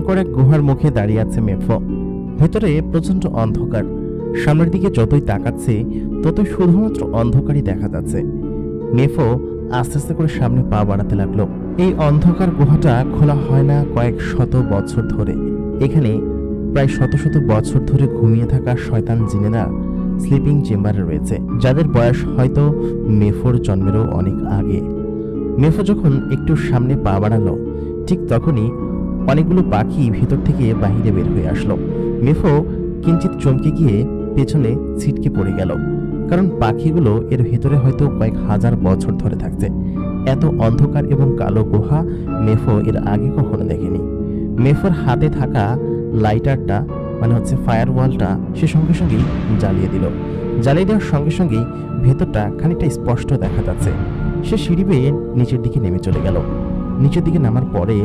ভয়ঙ্কর এক গুহার মুখে দাঁড়িয়ে আছে মেফো। ভেতরে প্রচন্ড অন্ধকার। সামনের দিকে যতই তাকাচ্ছে ততই শুধুমাত্র অন্ধকারই দেখা যাচ্ছে। মেফো আস্তে আস্তে করে সামনে পা বাড়াতে লাগলো। এই অন্ধকার গুহাটা খোলা হয় না কয়েক শত বছর ধরে। এখানে প্রায় শত শত বছর ধরে ঘুমিয়ে থাকা শয়তান জিনেরা স্লিপিং চেম্বারে রয়েছে, যাদের বয়স হয়তো মেফোর জন্মেরও অনেক আগে। মেফো যখন একটু সামনে পা বাড়ালো, ঠিক তখনই অনেকগুলো পাখি ভেতর থেকে বাহিরে বের হয়ে আসলো। মেফো কিঞ্চিত চমকে গিয়ে পেছনে ছিটকে পড়ে গেল, কারণ পাখিগুলো এর ভেতরে হয়তো কয়েক হাজার বছর ধরে থাকছে। এত অন্ধকার এবং কালো গুহা মেফো এর আগে কখনো দেখেনি। মেফোর হাতে থাকা লাইটারটা মানে হচ্ছে ফায়ার ওয়ালটা সে সঙ্গে সঙ্গেই জ্বালিয়ে দিল। জ্বালিয়ে দেওয়ার সঙ্গে সঙ্গেই ভেতরটা খানিকটা স্পষ্ট দেখা যাচ্ছে। সে সিঁড়ি বেয়ে নিচের দিকে নেমে চলে গেল। নিচের দিকে নামার পরে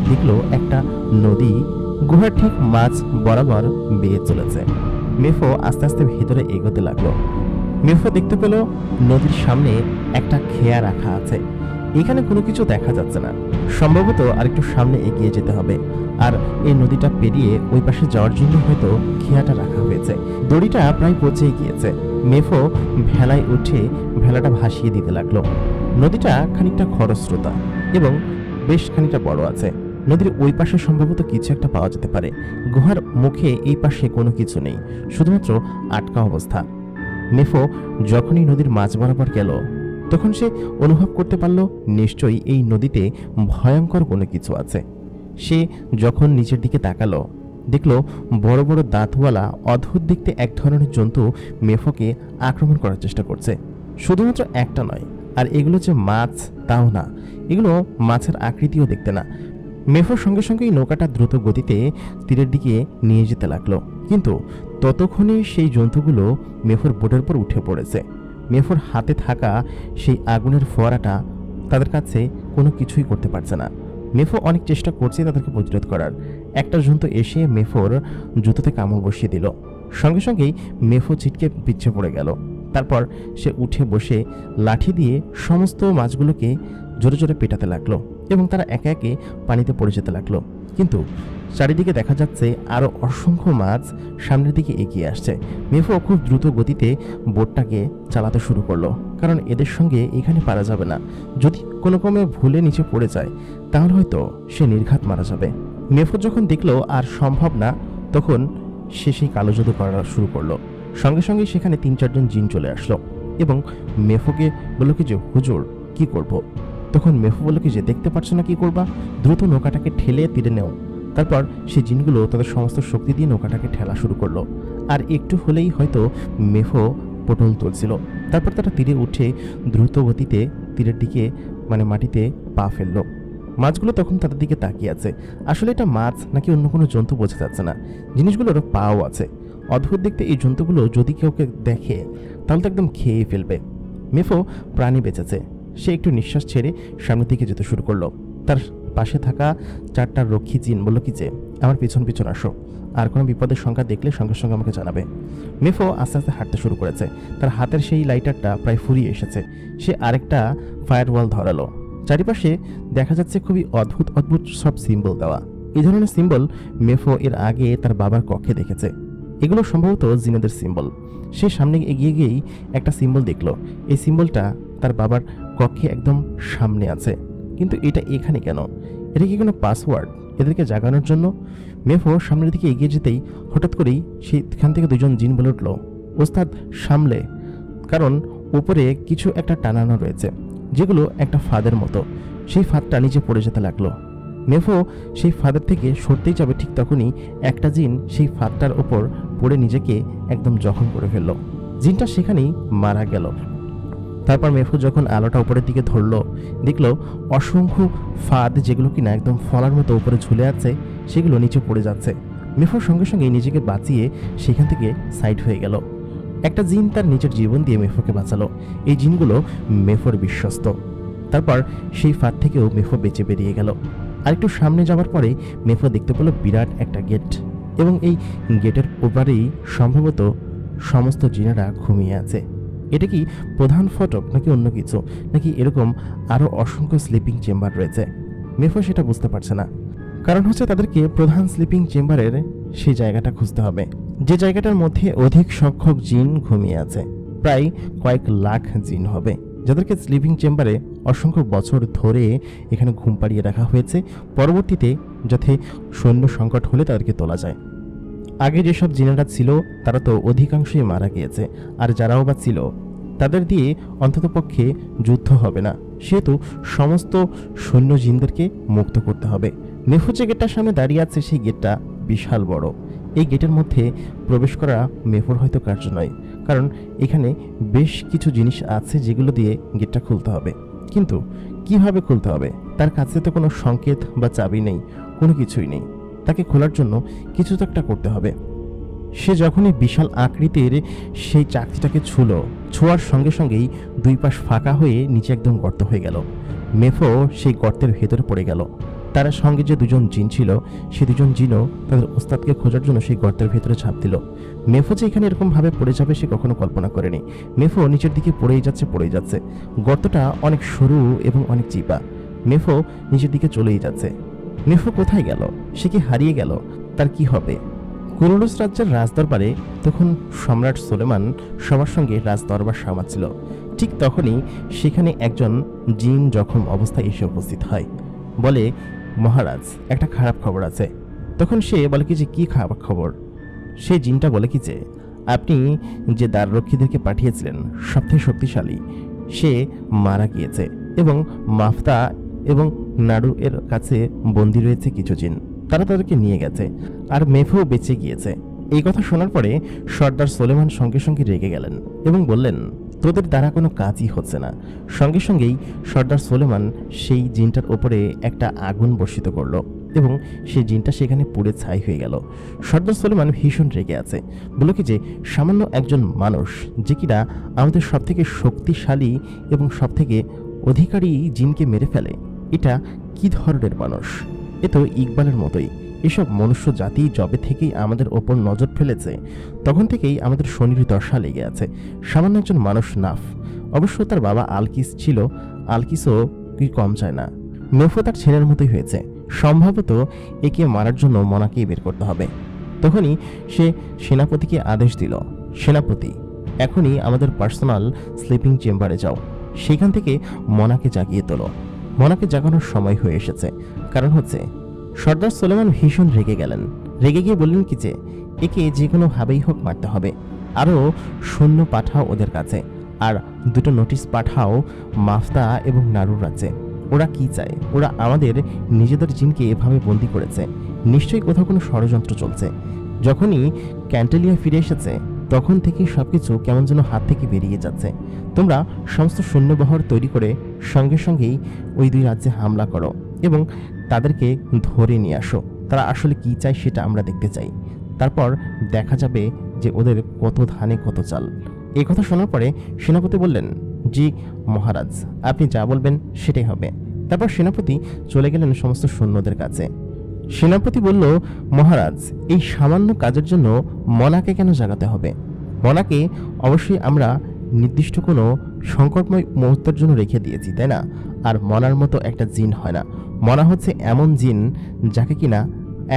দেখলো একটা নদী গুহার ঠিক মাঝ বরাবর বেয়ে চলেছে। মেফো আস্তে আস্তে ভেতরে এগোতে লাগলো। মেফো দেখতে পেল নদীর সামনে একটা খেয়া রাখা আছে। এখানে কোনো কিছু দেখা যাচ্ছে না, সম্ভবত আরেকটু সামনে এগিয়ে যেতে হবে। আর এই নদীটা পেরিয়ে ওই পাশে যাওয়ার জন্য হয়তো খেয়াটা রাখা হয়েছে। দড়িটা প্রায় পৌঁছেই গিয়েছে। মেফো ভেলায় উঠে ভেলাটা ভাসিয়ে দিতে লাগলো। নদীটা খানিকটা খরস্রোতা এবং বেশ খানিকটা বড় আছে। নদীর ওই পাশে সম্ভবত কিছু একটা পাওয়া যেতে পারে। গুহার মুখে এই পাশে কোনো কিছু নেই, শুধুমাত্র আটকা অবস্থা। মেফো যখনই নদীর মাঝ বরাবর গেল, তখন সে অনুভব করতে পারল নিশ্চয়ই এই নদীতে ভয়ঙ্কর কোনো কিছু আছে। সে যখন নিচের দিকে তাকালো, দেখল বড় বড় দাঁতওয়ালা অদ্ভুত দেখতে এক ধরনের জন্তু মেফোকে আক্রমণ করার চেষ্টা করছে। শুধুমাত্র একটা নয়, আর এগুলো যে মাছ তাও না, এগুলো মাছের আকৃতিও দেখতে না। মেফোর সঙ্গে সঙ্গেই নৌকাটা দ্রুত গতিতে তীরের দিকে নিয়ে যেতে লাগলো, কিন্তু ততক্ষণে সেই জন্তুগুলো মেফোর বোটের উপর উঠে পড়েছে। মেফোর হাতে থাকা সেই আগুনের ফোয়ারাটা তাদের কাছে কোনো কিছুই করতে পারছে না। মেফো অনেক চেষ্টা করছে তাদেরকে প্রতিরোধ করার। একটা জন্তু এসে মেফোর জুতোতে কামড় বসিয়ে দিল। সঙ্গে সঙ্গেই মেফো ছিটকে পিছে পড়ে গেল। তারপর সে উঠে বসে লাঠি দিয়ে সমস্ত মাছগুলোকে জোরে জোরে পেটাতে লাগলো এবং তারা একে একে পানিতে পড়ে যেতে লাগলো। কিন্তু চারিদিকে দেখা যাচ্ছে আরও অসংখ্য মাছ সামনের দিকে এগিয়ে আসছে। মেফো খুব দ্রুত গতিতে বোটটাকে চালাতে শুরু করলো, কারণ এদের সঙ্গে এখানে পারা যাবে না। যদি কোনো ক্রমে ভুলে নিচে পড়ে যায় তাহলে হয়তো সে নির্ঘাত মারা যাবে। মেফো যখন দেখলো আর সম্ভব না, তখন সে সেই কালো জাদু করা শুরু করলো। সঙ্গে সঙ্গে সেখানে 3-4 জিন চলে আসলো এবং মেফোকে বলল কি যে হুজুর কি করব। তখন মেফো বলল কি যে দেখতে পাচ্ছ না কি করবা, দ্রুত নৌকাটাকে ঠেলে তীরে নেও। তারপর সেই জিনগুলো তাদের সমস্ত শক্তি দিয়ে নৌকাটাকে ঠেলা শুরু করলো। আর একটু হলেই হয়তো মেফো পটল তুলছিল। তারপর তারা তীরে উঠে দ্রুত গতিতে তীরের দিকে মানে মাটিতে পা ফেললো। মাছগুলো তখন তাদের দিকে তাকিয়ে আছে। আসলে এটা মাছ নাকি অন্য কোনো জন্তু বোঝা যাচ্ছে না। জিনিসগুলোর পাও আছে। অদ্ভুত দেখতে এই জন্তুগুলো যদি কাউকে দেখে তাহলে তো একদম খেয়ে ফেলবে। মেফো প্রাণী বেঁচেছে। সে একটু নিঃশ্বাস ছেড়ে সামনের দিকে যেতে শুরু করলো। তার পাশে থাকা 4টা রক্ষী জিন বলল কি যে আমার পিছন পিছন আসো, আর কোনো বিপদের সংখ্যা দেখলে সঙ্গে সঙ্গে আমাকে জানাবে। মেফো আস্তে আস্তে হাঁটতে শুরু করেছে। তার হাতের সেই লাইটারটা প্রায় ফুরিয়ে এসেছে। সে আরেকটা ফায়ারওয়াল ধরালো। চারিপাশে দেখা যাচ্ছে খুবই অদ্ভুত অদ্ভুত সব সিম্বল দেওয়া। এই ধরনের সিম্বল মেফো এর আগে তার বাবার কক্ষে দেখেছে। এগুলো সম্ভবত জিনেদের সিম্বল। সে সামনে এগিয়ে গিয়েই একটা সিম্বল দেখলো। এই সিম্বলটা তার বাবার কক্ষে একদম সামনে আছে, কিন্তু এটা এখানে কেন? এটা কি কোনো পাসওয়ার্ড এদেরকে জাগানোর জন্য? মেফো সামনের দিকে এগিয়ে যেতেই হঠাৎ করেই সেখান থেকে 2জন জিন বলে উঠল, ওস্তাদ সামলে, কারণ উপরে কিছু একটা টানানো রয়েছে যেগুলো একটা ফাঁদের মতো। সেই ফাঁদটা নিচে পড়ে যেতে লাগলো। মেফো সেই ফাঁদের থেকে সরতেই যাবে, ঠিক তখনই একটা জিন সেই ফাঁদটার ওপর পড়ে নিজেকে একদম জখম করে ফেলল। জিনটা সেখানেই মারা গেল। তারপর মেফো যখন আলোটা উপরের দিকে ধরলো, দেখলো অসংখ্য ফাঁদ যেগুলো কিনা একদম ফলার মতো উপরে ঝুলে আছে সেগুলো নিচে পড়ে যাচ্ছে। মেফোর সঙ্গে সঙ্গে নিজেকে বাঁচিয়ে সেখান থেকে সাইড হয়ে গেল। একটা জিন তার নিজের জীবন দিয়ে মেফোকে বাঁচালো। এই জিনগুলো মেফোর বিশ্বস্ত। তারপর সেই ফাঁদ থেকেও মেফো বেঁচে বেরিয়ে গেল। আরেকটু সামনে যাওয়ার পরে মেফো দেখতে পেল বিরাট একটা গেট, এবং এই গেটের ওপারেই সম্ভবত সমস্ত জিনেরা ঘুমিয়ে আছে। এটা কি প্রধান ফটক নাকি অন্য কিছু, নাকি এরকম আরও অসংখ্য স্লিপিং চেম্বার রয়েছে? মেফো সেটা বুঝতে পারছে না। কারণ হচ্ছে তাদেরকে প্রধান স্লিপিং চেম্বারের সেই জায়গাটা খুঁজতে হবে, যে জায়গাটার মধ্যে অধিক সংখ্যক জিন ঘুমিয়ে আছে। প্রায় কয়েক লাখ জিন হবে, যাদেরকে স্লিপিং চেম্বারে অসংখ্য বছর ধরে এখানে ঘুম পাড়িয়ে রাখা হয়েছে, পরবর্তীতে যাতে সৈন্য সংকট হলে তাদেরকে তোলা যায়। আগে যেসব জিনেরা ছিল তারা তো অধিকাংশই মারা গিয়েছে, আর যারাও বা ছিল তাদের দিয়ে অন্ততপক্ষে যুদ্ধ হবে না, সেহেতু সমস্ত সৈন্য জিনদেরকে মুক্ত করতে হবে। মেফো যে গেটটার সামনে দাঁড়িয়ে আছে সেই গেটটা বিশাল বড়। এই গেটের মধ্যে প্রবেশ করা মেফোর হয়তো কার্য নয়, কারণ এখানে বেশ কিছু জিনিস আছে যেগুলো দিয়ে গেটটা খুলতে হবে। কিন্তু কিভাবে খুলতে হবে? তার কাছে তো কোনো সংকেত বা চাবি নেই, কোনো কিছুই নেই। তাকে খোলার জন্য কিছু তো একটা করতে হবে। সে যখনই বিশাল আকৃতির সেই চাকতিটাকে ছোঁয়ার সঙ্গে সঙ্গেই দুই পাশ ফাঁকা হয়ে নিচে একদম গর্ত হয়ে গেল। মেফো সেই গর্তের ভেতরে পড়ে গেল। তার সঙ্গে যে দুজন জিন ছিল, সে দুজন জিনও তাদের ওস্তাদকে খোঁজার জন্য সেই গর্তের ভেতরে ঝাঁপ দিল। মেফো যে এখানে এরকমভাবে পড়ে যাবে সে কখনো কল্পনা করেনি। মেফো নিচের দিকে পড়েই যাচ্ছে। গর্তটা অনেক সরু এবং অনেক চিপা। মেফো নিচের দিকে চলেই যাচ্ছে। মেফো কোথায় গেল? সে কি হারিয়ে গেল? তার কি হবে? কুরুলুস রাজ্যের রাজদরবারে তখন সম্রাট সুলেমান সবার সঙ্গে রাজদরবার সামাচ্ছিল। ঠিক তখনই সেখানে একজন জিন জখম অবস্থায় এসে উপস্থিত হয়। বলে, মহারাজ, একটা খারাপ খবর আছে। তখন সে বলে কি যে কি খারাপ খবর? সেই জিনটা বলে কি যে আপনি যে দ্বাররক্ষীদেরকে পাঠিয়েছিলেন সবথেকে শক্তিশালী, সে মারা গিয়েছে এবং মাফতা এবং নাড়ু এর কাছে বন্দী রয়েছে কিছু জিন, তারা তাদেরকে নিয়ে গেছে, আর মেফো বেঁচে গিয়েছে। এই কথা শোনার পরে সর্দার সুলেমান সঙ্গে সঙ্গে রেগে গেলেন এবং বললেন, তোদের দ্বারা কোনো কাজই হচ্ছে না। সঙ্গে সঙ্গেই সর্দার সুলেমান সেই জিনটার ওপরে একটা আগুন বর্ষিত করলো এবং সেই জিনটা সেখানে পুড়ে ছাই হয়ে গেল। সর্দার সুলেমান ভীষণ রেগে আছে, বলল কি যে সামান্য একজন মানুষ যে কিনা আমাদের সবথেকে শক্তিশালী এবং সবথেকে অধিকারী জিনকে মেরে ফেলে, এটা কি ধরনের মানুষ? এ তো ইকবালের মতোই। এসব মনুষ্য জাতি যবে থেকেই আমাদের ওপর নজর ফেলেছে তখন থেকেই আমাদের শনির দশা লেগে আছে। সামান্য একজন মানুষ নাফ, অবশ্য তার বাবা আলকিস ছিল, আলকিসও কি কম চায় না। মেফো তার ছেলের মতোই হয়েছে, সম্ভবত একে মারার জন্য মনাকেই বের করতে হবে। তখনই সে সেনাপতিকে আদেশ দিল, সেনাপতি, এখনই আমাদের পার্সোনাল স্লিপিং চেম্বারে যাও, সেখান থেকে মনাকে জাগিয়ে তোলো। মনাকে জাগানোর সময় হয়ে এসেছে। কারণ হচ্ছে সর্দার সুলেমান ভীষণ রেগে গেলেন। রেগে গিয়ে বললেন কি যে একে যে কোনোভাবেই হোক মারতে হবে। আরও সৈন্য পাঠাও ওদের কাছে, আর দুটো নোটিশ পাঠাও মাফতা এবং নাড়ুর রাজ্যে। ওরা কি চায়? ওরা আমাদের নিজেদের জিনকে এভাবে বন্দি করেছে, নিশ্চয়ই কোথাও কোনো ষড়যন্ত্র চলছে। যখনই ক্যান্টেলিয়া ফিরে এসেছে তখন থেকেই সবকিছু কেমন যেন হাত থেকে বেরিয়ে যাচ্ছে। তোমরা সমস্ত সৈন্যবহর তৈরি করে সঙ্গে সঙ্গেই ওই দুই রাজ্যে হামলা করো এবং তাদেরকে ধরে নিয়ে আসো। তারা আসলে কি চায় সেটা আমরা দেখতে চাই। তারপর দেখা যাবে যে ওদের কত ধানে কত চাল। এই কথা শোনার পরে সেনাপতি বললেন, জি মহারাজ, আপনি যা বলবেন সেটাই হবে। তারপর সেনাপতি চলে গেলেন সমস্ত সৈন্যদের কাছে। সেনাপতি বলল, মহারাজ, এই সামান্য কাজের জন্য মনাকে কেন জাগাতে হবে? মনাকে অবশ্যই আমরা নির্দিষ্ট কোনো সংকটময় মুহূর্তের জন্য রেখে দিয়েছি, তাই না? আর মনার মতো একটা জিন হয় না। মনা হচ্ছে এমন জিন যাকে কিনা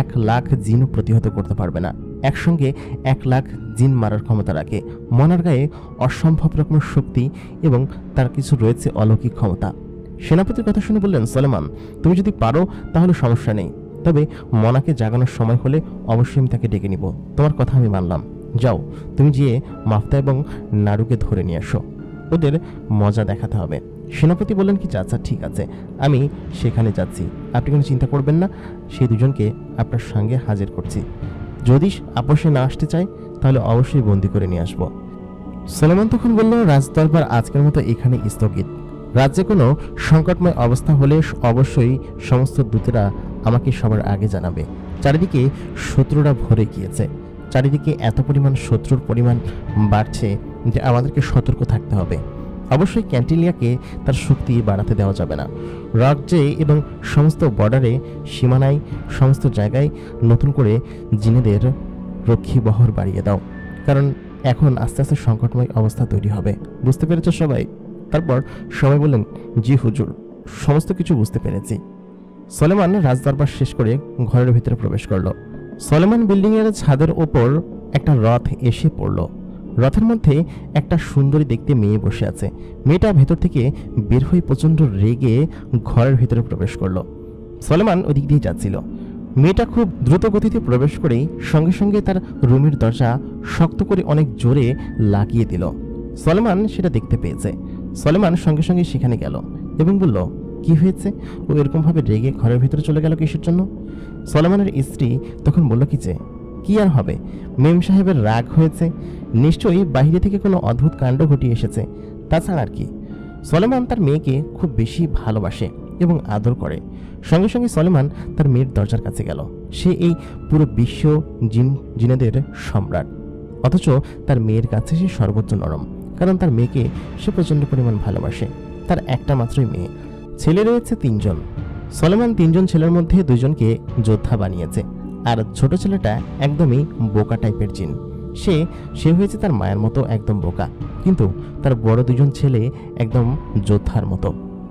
1 লাখ জিনও প্রতিহত করতে পারবে না। একসঙ্গে 1 লাখ জিন মারার ক্ষমতা রাখে। মনার গায়ে অসম্ভব রকমের শক্তি এবং তার কিছু রয়েছে অলৌকিক ক্ষমতা। সেনাপতির কথা শুনে বললেন, সুলেমান, তুমি যদি পারো তাহলে সমস্যা নেই, তবে মনাকে জাগানোর সময় হলে অবশ্যই আমি তাকে ডেকে নিব। তোমার কথা আমি মানলাম। যাও, তুমি গিয়ে মাফতা এবং নাড়ুকে ধরে নিয়ে আসো, ওদের মজা দেখাতে হবে। সেনাপতি বললেন কি, আচ্ছা ঠিক আছে, আমি সেখানে যাচ্ছি, আপনি কোনো চিন্তা করবেন না, সেই দুজনকে আপনার সঙ্গে হাজির করছি। যদি আপোষে না আসতে চায় তাহলে অবশ্যই বন্দি করে নিয়ে আসবো। সুলেমান তখন বলল, রাজদরবার আজকের মতো এখানে স্থগিত। রাজ্যে কোনো সংকটময় অবস্থা হলে অবশ্যই সমস্ত দূতেরা আমাকে সবার আগে জানাবে। চারিদিকে শত্রুরা ভরে গিয়েছে, চারিদিকে এত পরিমাণ শত্রুর পরিমাণ বাড়ছে যে আমাদেরকে সতর্ক থাকতে হবে। অবশ্যই ক্যান্টিলিয়াকে তার শক্তি বাড়াতে দেওয়া যাবে না। রাজ্যে এবং সমস্ত বর্ডারে, সীমানায়, সমস্ত জায়গায় নতুন করে জিনেদের রক্ষী বহর বাড়িয়ে দাও, কারণ এখন আস্তে আস্তে সংকটময় অবস্থা তৈরি হবে। বুঝতে পেরেছ সবাই? তারপর সবাই বললেন, জি হুজুর, সমস্ত কিছু বুঝতে পেরেছি। সলেমান রাজদরবার শেষ করে ঘরের ভিতরে প্রবেশ করলো। সলেমান বিল্ডিং এর ছাদের ওপর একটা রথ এসে পড়ল। রথের মধ্যে একটা সুন্দরী দেখতে মেয়ে বসে আছে। মেয়েটা ভেতর থেকে বের হয়ে প্রচণ্ড রেগে ঘরের ভিতরে প্রবেশ করলো। সলেমান ওদিক দিয়ে যাচ্ছিল। মেয়েটা খুব দ্রুত গতিতে প্রবেশ করেই সঙ্গে সঙ্গে তার রুমের দরজা শক্ত করে অনেক জোরে লাগিয়ে দিল। সলেমান সেটা দেখতে পেয়েছে। সলেমান সঙ্গে সঙ্গে সেখানে গেল এবং বলল, কি হয়েছে? ও এরকমভাবে রেগে ঘরের ভিতরে চলে গেল কিসের জন্য? সলেমানের স্ত্রী তখন বলল কি আর হবে, মেম সাহেবের রাগ হয়েছে, নিশ্চয়ই বাইরে থেকে কোনো অদ্ভুত কাণ্ড ঘটিয়ে এসেছে, তাছাড়া আর কি। সলেমান তার মেয়েকে খুব বেশি ভালোবাসে এবং আদর করে। সঙ্গে সঙ্গে সলেমান তার মেয়ের দরজার কাছে গেল। সে এই পুরো বিশ্ব জিনেদের সম্রাট, অথচ তার মেয়ের কাছে সে সর্বোচ্চ নরম, কারণ তার মেয়েকে সে প্রচণ্ড পরিমাণ ভালোবাসে। তার একটা মাত্রই মেয়ে, ছেলে রয়েছে 3 জন। সলেমান 3 জন ছেলের মধ্যে 2 জনকে যোদ্ধা বানিয়েছে, আর ছোট ছেলেটা একদমই বোকা টাইপের জিন। সে হয়েছে তার মায়ের মতো একদম বোকা, কিন্তু তার বড় 2 জন ছেলে একদম যোদ্ধার মতো।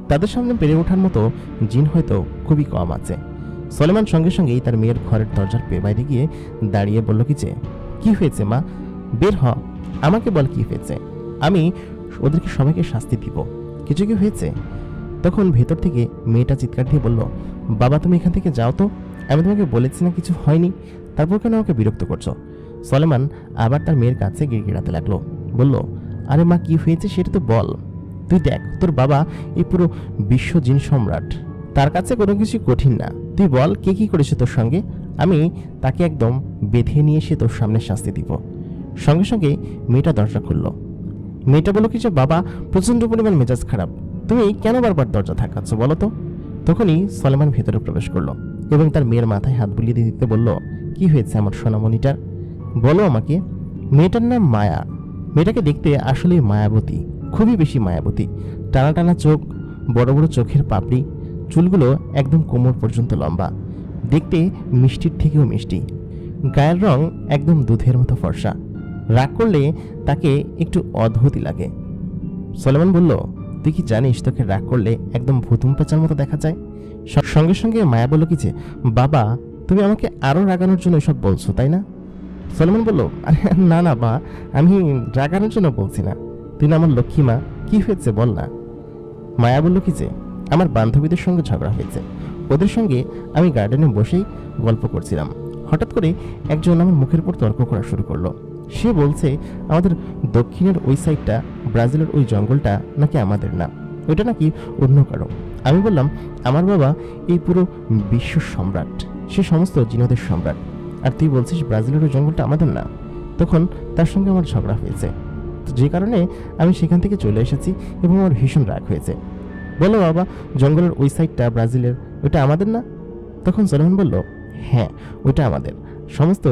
তাদের সামনে পেরে ওঠার মতো জিন হয়তো খুবই কম আছে। সলেমান সঙ্গে সঙ্গেই তার মেয়ের ঘরের দরজার বাইরে গিয়ে দাঁড়িয়ে বলল কি হয়েছে মা? বের হ, আমাকে বল কি হয়েছে, আমি ওদেরকে সবাইকে শাস্তি দিব। কিছু কি হয়েছে? তখন ভেতর থেকে মেয়েটা চিৎকার দিয়ে বলল, বাবা তুমি এখান থেকে যাও তো, আমি তোমাকে বলেছি না কিছু হয়নি, তারপর কেন আমাকে বিরক্ত করছো? সলেমান আবার তার মেয়ের কাছে গিড়গিড়াতে লাগলো, বলল, আরে মা কি হয়েছে সেটা তো বল। তুই দেখ, তোর বাবা এই পুরো বিশ্ব জিন সম্রাট, তার কাছে কোনো কিছু কঠিন না। তুই বল কে কি করেছে তোর সঙ্গে, আমি তাকে একদম বেঁধে নিয়ে এসে তোর সামনে শাস্তি দিব। সঙ্গে সঙ্গে মেয়েটা দরজা খুলল। মেয়েটা বলল বাবা প্রচণ্ড পরিমাণ মেজাজ খারাপ, তুমি কেন বারবার দরজা ধাক্কাচ্ছ বলো তো? তখনই সলেমান ভেতরে প্রবেশ করলো এবং তার মেয়ের মাথায় হাত বুলিয়ে দিতে বলল, কি হয়েছে আমার সোনামণিটার, বলো আমাকে। মেয়েটার নাম মায়া। মেয়েটাকে দেখতে আসলেই মায়াবতী, খুবই বেশি মায়াবতী। টানা টানা চোখ, বড় বড় চোখের পাপড়ি, চুলগুলো একদম কোমর পর্যন্ত লম্বা, দেখতে মিষ্টির থেকেও মিষ্টি। গায়ের রং একদম দুধের মতো ফর্সা। রাগ করলে তাকে একটু অদ্ভুতই লাগে। সলেমান বলল, তুই কি জানিস তোকে রাগ করলে একদম ভুতুম পেঁচার মতো দেখা যায়? সঙ্গে সঙ্গে মায়া বলল বাবা তুমি আমাকে আরো রাগানোর জন্য এসব বলছো তাই না? সলেমান বলল, আরে না না বা, আমি রাগানোর জন্য বলছি না, তুই না আমার লক্ষ্মী মা, কি হয়েছে বল না। মায়া বলল আমার বান্ধবীদের সঙ্গে ঝগড়া হয়েছে, ওদের সঙ্গে আমি গার্ডেনে বসেই গল্প করছিলাম, হঠাৎ করে একজন আমার মুখের উপর তর্ক করা শুরু করলো। সে বলছে আমাদের দক্ষিণের ওই সাইডটা, ব্রাজিলের ওই জঙ্গলটা নাকি আমাদের না, ওইটা নাকি অন্য কারো। আমি বললাম, আমার বাবা এই পুরো বিশ্ব সম্রাট, সে সমস্ত জিনেদের সম্রাট, আর তুই বলছিস ব্রাজিলের ওই জঙ্গলটা আমাদের না। তখন তার সঙ্গে আমার ঝগড়া হয়েছে, যে কারণে আমি সেখান থেকে চলে এসেছি এবং আমার ভীষণ রাগ হয়েছে। বলো বাবা, জঙ্গলের ওই সাইডটা ব্রাজিলের, ওইটা আমাদের না? তখন সলেমান বলল, হ্যাঁ ওইটা আমাদের, সমস্ত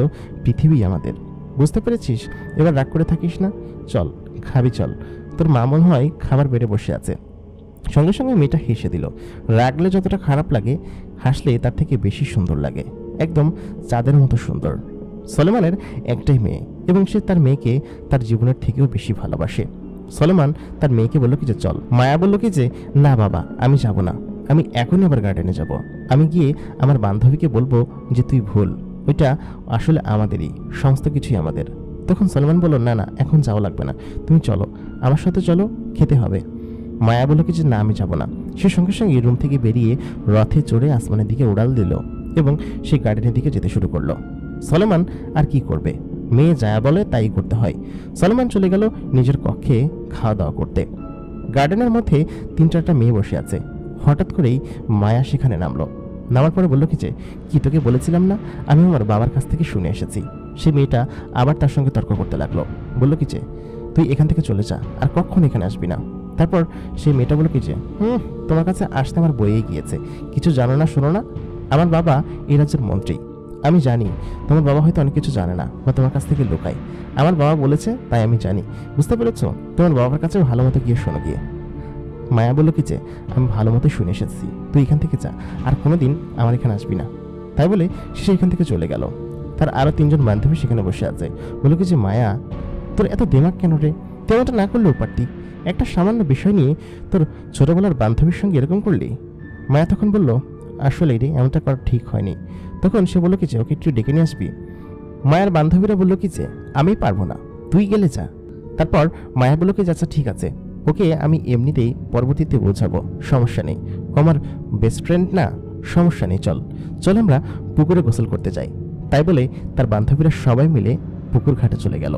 পৃথিবী আমাদের। বুঝতে পেরেছিস? এবার রাগ করে থাকিস না, চল খাবি চল, তোর মা মনে হয় খাবার বেড়ে বসে আছে। সঙ্গে সঙ্গে মেয়েটা হেসে দিল। রাগলে যতটা খারাপ লাগে, হাসলে তার থেকে বেশি সুন্দর লাগে, একদম চাঁদের মতো সুন্দর। সলেমানের একটাই মেয়ে এবং সে তার মেয়েকে তার জীবনের থেকেও বেশি ভালোবাসে। সলেমান তার মেয়েকে বলল চল। মায়া বলল না বাবা আমি যাব না, আমি এখনই আবার গার্ডেনে যাব, আমি গিয়ে আমার বান্ধবীকে বলবো যে তুই ভুল, ওইটা আসলে আমাদেরই, সমস্ত কিছুই আমাদের। তখন সলেমান বলল, না না এখন যাওয়া লাগবে না, তুমি চলো, আমার সাথে চলো, খেতে হবে। মায়া বলল না আমি যাব না। সে সঙ্গে সঙ্গে রুম থেকে বেরিয়ে রথে চড়ে আসমানের দিকে উড়াল দিল এবং সেই গার্ডেনের দিকে যেতে শুরু করলো। সলেমান আর কি করবে, মেয়ে যা বলে তাই করতে হয়। সলেমান চলে গেল নিজের কক্ষে খাওয়া দাওয়া করতে। গার্ডেনের মধ্যে 3-4টা মেয়ে বসে আছে। হঠাৎ করেই মায়া সেখানে নামলো। নামার পরে বলল কি তোকে বলেছিলাম না, আমি আমার বাবার কাছ থেকে শুনে এসেছি। সে মেয়েটা আবার তার সঙ্গে তর্ক করতে লাগলো। বলল তুই এখান থেকে চলে যা, আর কখনো এখানে আসবি না। তারপর সেই মেয়েটা বলল তোমার কাছে আসতে আমার বইয়ে গিয়েছে, কিছু জানো না শোনো না, আমার বাবা এই রাজ্যের মন্ত্রী। আমি জানি তোমার বাবা হয়তো অনেক কিছু জানে না বা তোমার কাছ থেকে লুকায়, আমার বাবা বলেছে তাই আমি জানি, বুঝতে পেরেছো? তোমার বাবার কাছে ভালো মতো গিয়ে শোনো গিয়ে। মায়া বলল আমি ভালো মতো শুনে এসেছি, তুই এখান থেকে যা, আর কোনোদিন আমার এখানে আসবি না। তাই বলে সে এখান থেকে চলে গেল। তার আরো 3 জন বান্ধবী সেখানে বসে আছে। বলল মায়া তোর এত দিমাগ কেন রে, তেমনটা না করলেও পারতি, একটা সামান্য বিষয় নিয়ে তোর ছোটবেলার বান্ধবীর সঙ্গে এরকম করলি। মায়া তখন বলল, আসলে রে এমনটা করা ঠিক হয়নি। তখন সে বলল কি যে ওকে একটু ডেকে নিয়ে আসবি। মায়ার বান্ধবীরা বলল কি যে আমি পারবো না, তুই গেলে যা। তারপর মায়া বলল কি যে আচ্ছা ঠিক আছে, ওকে আমি এমনিতেই পরবর্তীতে বোঝাবো, সমস্যা নেই, ও আমার বেস্ট ফ্রেন্ড না, সমস্যা নেই, চল চল আমরা পুকুরে গোসল করতে যাই। তাই বলে তার বান্ধবীরা সবাই মিলে পুকুর ঘাটে চলে গেল।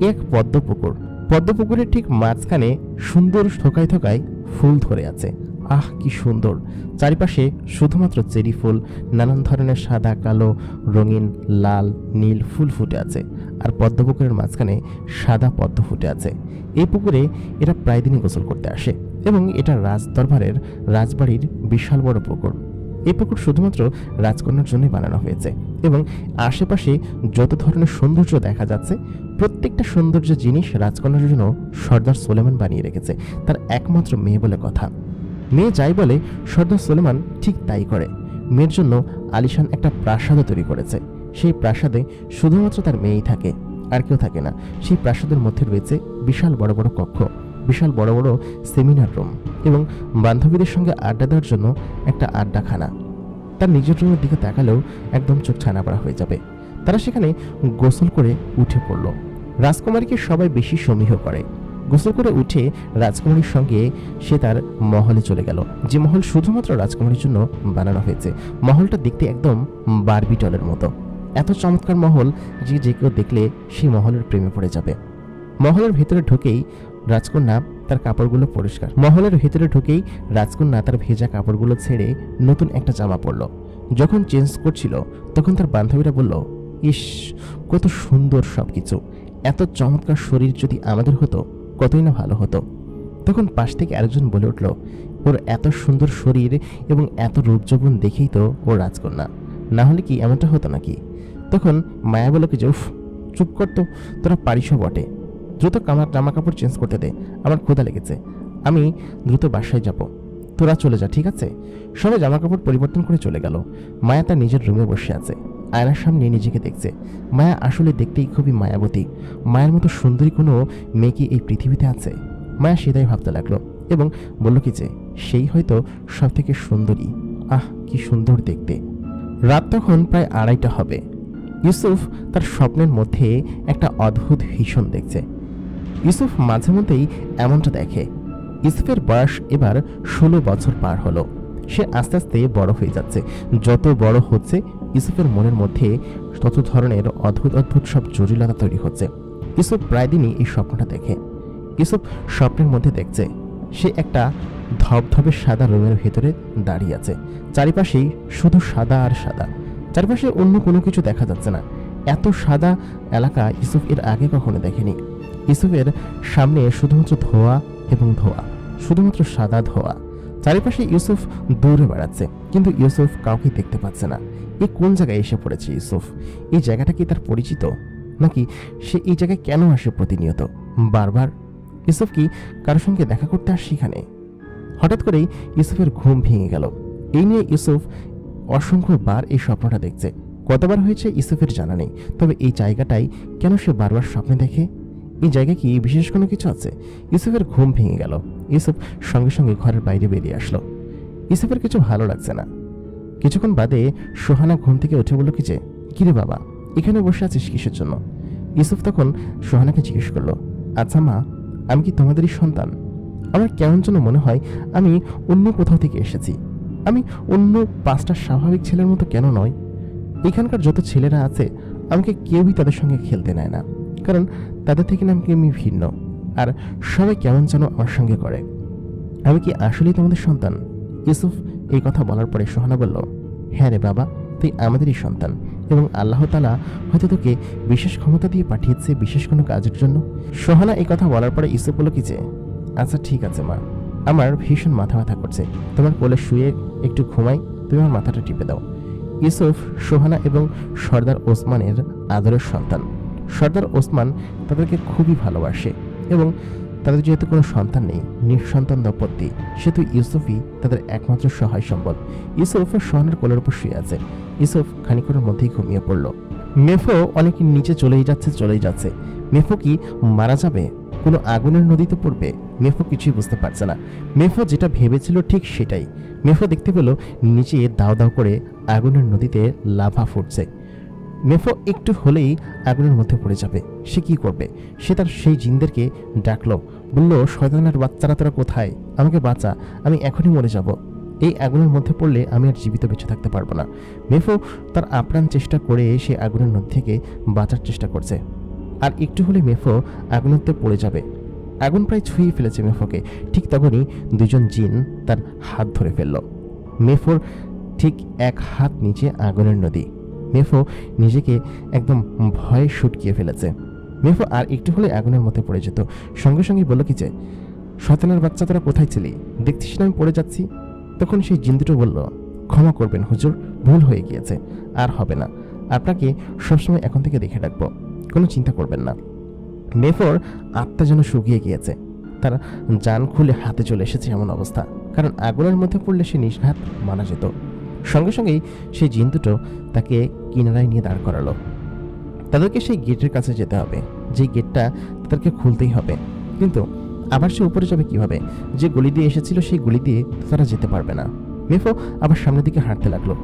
এক পদ্ম পুকুর, পদ্ম পুকুরের ঠিক মাঝখানে সুন্দর থোকায় থোকায় ফুল ধরে আছে। আহ কি সুন্দর! চারিপাশে শুধুমাত্র চেরি ফুল, নানান ধরনের সাদা, কালো, রঙিন, লাল, নীল ফুল ফুটে আছে। আর পদ্ম পুকুরের মাঝখানে সাদা পদ্ম ফুটে আছে। এই পুকুরে এরা প্রায় দিনই গোসল করতে আসে এবং এটা রাজদরবারের রাজবাড়ির বিশাল বড় পুকুর। এই পুকুর শুধুমাত্র রাজকন্যার জন্যই বানানো হয়েছে এবং আশেপাশে যত ধরনের সৌন্দর্য দেখা যাচ্ছে প্রত্যেকটা সৌন্দর্য জিনিস রাজকন্যার জন্য সর্দার সুলেমান বানিয়ে রেখেছে, তার একমাত্র মেয়ে বলে কথা। মেয়ে যাই বলে সর্দার সুলেমান ঠিক তাই করে। মেয়ের জন্য আলিশান একটা প্রাসাদও তৈরি করেছে। সেই প্রাসাদে শুধুমাত্র তার মেয়েই থাকে, আর কেউ থাকে না। সেই প্রাসাদের মধ্যে রয়েছে বিশাল বড় বড় কক্ষ, বিশাল বড় বড় সেমিনার রুম এবং বান্ধবীদের সঙ্গে আড্ডা দেওয়ার জন্য একটা আড্ডাখানা। তার নিজের রুমের দিকে তাকালেও একদম চোখ ছানাপাড়া হয়ে যাবে। তারা সেখানে গোসল করে উঠে পড়ল। রাজকুমারীকে সবাই বেশি সমীহ করে। গোসল করে উঠে রাজকুমারীর সঙ্গে সে তার মহলে চলে গেল, যে মহল শুধুমাত্র রাজকুমারীর জন্য বানানো হয়েছে। মহলটা দেখতে একদম বারবি ডলের মতো, এত চমৎকার মহল যে যে কেউ দেখলে সেই মহলের প্রেমে পড়ে যাবে। মহলের ভেতরে ঢুকেই রাজকন্যা তার কাপড়গুলো পরিষ্কার, মহলের ভেতরে ঢুকেই রাজকন্যা তার ভেজা কাপড়গুলো ছেড়ে নতুন একটা জামা পরল। যখন চেঞ্জ করছিল তখন তার বান্ধবীরা বলল, ইস কত সুন্দর সবকিছু, এত চমৎকার শরীর যদি আমাদের হতো কতই না ভালো হতো। তখন পাশ থেকে আরেকজন বলে উঠল, ওর এত সুন্দর শরীর এবং এত রূপ যৌবন দেখেই তো ও রাজকন্যা, না হলে কি এমনটা হতো নাকি? তখন মায়া বলল কি যে উফ চুপ করতো, তোরা পারিসও বটে, দ্রুত জামা কাপড় চেঞ্জ করতে দে, আমার ক্ষুধা লেগেছে, আমি দ্রুত বাসায় যাব, তোরা চলে যা, ঠিক আছে? সবাই জামা কাপড় পরিবর্তন করে চলে গেল। মায়া তার নিজের রুমে বসে আছে, আয়নার সামনে নিজেকে দেখছে। মায়া আসলে দেখতেই খুবই মায়াবতী। মায়ের মতো সুন্দরী কোনো মেয়ে কি এই পৃথিবীতে আছে? মায়া সেটাই ভাবতে লাগলো এবং বলল কি যে সেই হয়তো সব থেকে সুন্দরী। আহ কি সুন্দর দেখতে! রাত তখন প্রায় 2:30 হবে। ইউসুফ তার স্বপ্নের মধ্যে একটা অদ্ভুত ভীষণ দেখছে। ইউসুফ মাঝে মধ্যেই এমনটা দেখে। ইউসুফের বয়স এবার 16 বছর পার হলো। সে আস্তে আস্তে বড় হয়ে যাচ্ছে। যত বড় হচ্ছে ইউসুফের মনের মধ্যে তত ধরনের অদ্ভুত অদ্ভুত সব জটিলতা তৈরি হচ্ছে। ইউসুফ প্রায় দিনই এই স্বপ্নটা দেখে। ইউসুফ স্বপ্নের মধ্যে দেখছে সে একটা ধবধবে সাদা রুমের ভেতরে দাঁড়িয়ে আছে। চারিপাশেই শুধু সাদা আর সাদা, চারপাশে অন্য কোনো কিছু দেখা যাচ্ছে না। এত সাদা এলাকা ইউসুফ এর আগে কখনো দেখেনি। ইউসুফের সামনে শুধুমাত্র ধোঁয়া এবং ধোঁয়া, শুধুমাত্র সাদা ধোঁয়া। চারিপাশে ইউসুফ দৌড়ে বেড়াচ্ছে, কিন্তু ইউসুফ কাউকে দেখতে পাচ্ছে না। এই কোন জায়গায় এসে পড়েছে ইউসুফ? এই জায়গাটা কি তার পরিচিত, নাকি সে এই জায়গায় কেন আসে প্রতিনিয়ত বারবার? ইউসুফ কি কারোর সঙ্গে দেখা করতে আসে সেখানে? হঠাৎ করেই ইউসুফের ঘুম ভেঙে গেল। এই নিয়ে ইউসুফ অসংখ্যবার এই স্বপ্নটা দেখছে। কতবার হয়েছে ইউসুফের জানা নেই, তবে এই জায়গাটাই কেন সে বারবার স্বপ্নে দেখে? এই জায়গায় কি বিশেষ কোনো কিছু আছে? ইউসুফের ঘুম ভেঙে গেল। ইউসুফ সঙ্গে সঙ্গে ঘরের বাইরে বেরিয়ে আসলো। ইউসুফের কিছু ভালো লাগছে না। কিছুক্ষণ বাদে সোহানা ঘুম থেকে উঠে বলল কি যে কিরে বাবা, এখানে বসে আছিস কিসের জন্য? ইউসুফ তখন সোহানাকে জিজ্ঞেস করলো, আচ্ছা মা, আমি কি তোমাদেরই সন্তান? আমার কেমন যেন মনে হয় আমি অন্য কোথাও থেকে এসেছি। আমি অন্য 5টা স্বাভাবিক ছেলের মতো কেন নয়? এখানকার যত ছেলেরা আছে আমাকে কেউই তাদের সঙ্গে খেলতে নেয় না, কারণ তাদের থেকে আমি ভিন্ন, আর সবাই কেমন যেন আমার সঙ্গে করে। আমি কি আসলেই তোমাদের সন্তান? ইউসুফ এই কথা বলার পরে সোহানা বলল, হ্যাঁ রে বাবা, তুই আমাদেরই সন্তান এবং আল্লাহ তাআলা হয়তো তোকে বিশেষ ক্ষমতা দিয়ে পাঠিয়েছে বিশেষ কোনো কাজের জন্য। সোহানা এই কথা বলার পরে ইউসুফ বলল কি যে আচ্ছা ঠিক আছে মা, আমার ভীষণ মাথা ব্যথা করছে, তোমার কোলে শুয়ে একটু ঘুমাই, তুমি আমার মাথাটা টিপে দাও। ইউসুফ সোহানা এবং সর্দার ওসমানের আদরের সন্তান। সর্দার ওসমান তাদেরকে খুবই ভালোবাসে এবং তাদের যেহেতু কোনো সন্তান নেই, নিঃসন্তান দম্পতি, সেহেতু ইউসুফই তাদের একমাত্র সহায় সম্বল। ইউসুফ সোহানার কোলের উপর শুয়ে আছে। ইউসুফ খানিকক্ষণের মধ্যেই ঘুমিয়ে পড়ল। মেফো অনেক নিচে চলেই যাচ্ছে। মেফো কি মারা যাবে? কোনো আগুনের নদীতে পড়বে? মেফো কিছুই বুঝতে পারছে না। মেফো যেটা ভেবেছিল ঠিক সেটাই। মেফো দেখতে পেল নিচে দাও দাও করে আগুনের নদীতে লাভা ফুটছে। মেফো একটু হলেই আগুনের মধ্যে পড়ে যাবে। সে কি করবে? সে তার সেই জিনদেরকে ডাকলো, বলল, শয়তানের বাচ্চারা তোরা কোথায়? আমাকে বাঁচা, আমি এখনই মরে যাব। এই আগুনের মধ্যে পড়লে আমি আর জীবিত বেঁচে থাকতে পারবো না। মেফো তার আপ্রাণ চেষ্টা করে সে আগুনের মধ্যে থেকে বাঁচার চেষ্টা করছে। আর একটু হলে মেফো আগুনেতে পড়ে যাবে। আগুন প্রায় ছুঁয়ে ফেলেছে মেফোকে। ঠিক তখনই দুজন জিন তার হাত ধরে ফেলল। মেফোর ঠিক এক হাত নিচে আগুনের নদী। মেফো নিজেকে একদম ভয়ে শুটকিয়ে ফেলেছে। মেফো আর একটু হলে আগুনের মধ্যে পড়ে যেত। সঙ্গে সঙ্গে বলল কি যে, শয়তানের বাচ্চা তোরা কোথায় ছিলি? দেখছিস না আমি পড়ে যাচ্ছি? তখন সেই জিন দুটো বলল, ক্ষমা করবেন হুজুর, ভুল হয়ে গিয়েছে, আর হবে না। আপনাকে সবসময় এখন থেকে দেখে রাখবো, কোনো চিন্তা করবেন না। মেফোর আত্মা যেন শুকিয়ে গিয়েছে। তার জান খুলে হাতে চলে এসেছে এমন অবস্থা, কারণ আগুনের মধ্যে পড়লে সে নিঃঘাত মারা যেত। সঙ্গে সঙ্গেই সেই জিন দুটো তাকে কিনারায় নিয়ে দাঁড় করালো। তাদেরকে সেই গেটের কাছে যেতে হবে, যে গেটটা তাদেরকে খুলতেই হবে। কিন্তু আবার সে উপরে যাবে কিভাবে? যে গলি দিয়ে এসেছিল সেই গলি দিয়ে তারা যেতে পারবে না। মেফো আবার সামনের দিকে হাঁটতে লাগলো।